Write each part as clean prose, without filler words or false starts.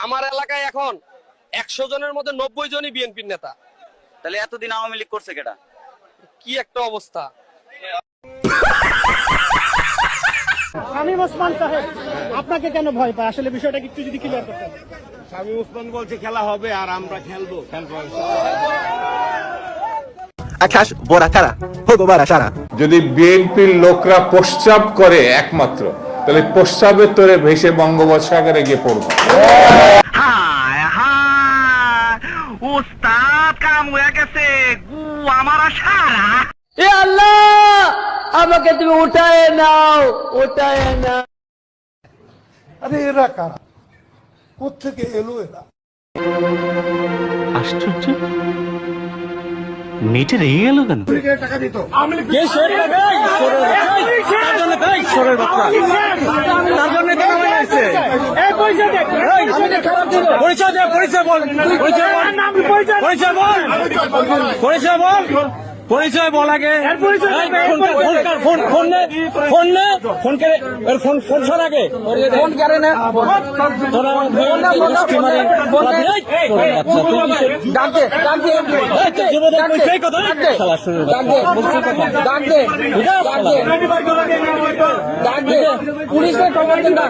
আমার এলাকায় এখন 100 জনের মধ্যে 90 জনই বিএনপির নেতা। তাহলে এতদিন আওয়ামী লীগ করছে কেটা? কি একটা অবস্থা। শামীম ওসমান সাহেব আপনাকে কেন ভয় পায়? আসলে বিষয়টা একটু যদি ক্লিয়ার করতেন। শামীম ওসমান বলছে খেলা হবে আর আমরা খেলবো। আকাশ বড় কারা ভগবারা সারা। যদি বিএনপির লোকরা প্রস্রাব করে একমাত্র, তাহলে প্রস্রাবের তোরে ভেসে বঙ্গোপসাগরে গিয়ে পড়বো। ওস্তাদ কাম হয়ে গেছে, গু আমার সারা। এ আল্লাহ, আমাকে তুমি উঠায় নাও, উঠায় নাও। আরে এরা কারা, কোত্থেকে এলো এরা? আশ্চর্য, মেয়েটা রেগে গেল কেন? টাকা দিত পরিচয় বল আগে। ফোন সর আগে। ফোন করে না, পুলিশের খবর দেন না।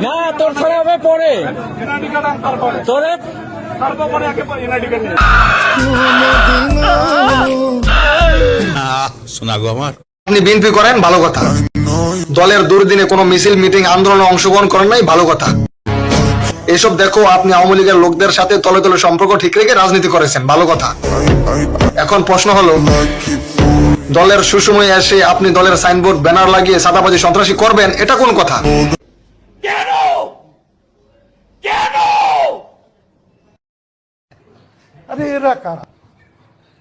না তোর ছাড়া হবে পরে, তোরে শোনা গো আমার। আপনি বিএনপি করেন ভালো কথা, দলের দুর্দিনে কোনো মিছিল মিটিং আন্দোলনে অংশগ্রহণ করেন নাই ভালো কথা। এসব দেখো আপনি আওয়ামী লীগের লোকদের সাথে তলে তলে সম্পর্ক ঠিক রেখে রাজনীতি করেছেন ভালো কথা। এখন প্রশ্ন হলো, দলের সুসময়ে এসে আপনি দলের সাইনবোর্ড ব্যানার লাগিয়ে সাদাবাজি সন্ত্রাসী করবেন, এটা কোন কথা? কেন কেন? আরে এরা কারা,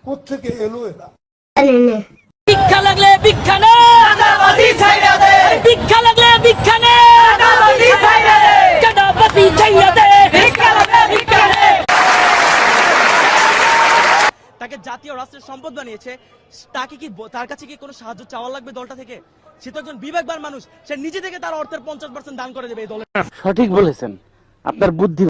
কোত্থেকে এলো এরা? ভিক্ষা লাগলে ভিক্ষা নে, ভিক্ষা লাগলে ভিক্ষা নে, চাঁদাবাজি ছাইড়া দে, ভিক্ষা লাগলে ভিক্ষা নে। তাকে জাতীয় রাষ্ট্রের সম্পদ বানিয়েছে, তাকে কি তার কাছে কি কোনো সাহায্য চাওয়া লাগবে দলটা থেকে? সে তো একজন বিবেকবান মানুষ, সে নিজে থেকে তার অর্থের 50% দান করে দেবে এই দলে। সঠিক বলেছেন, আপনার বুদ্ধি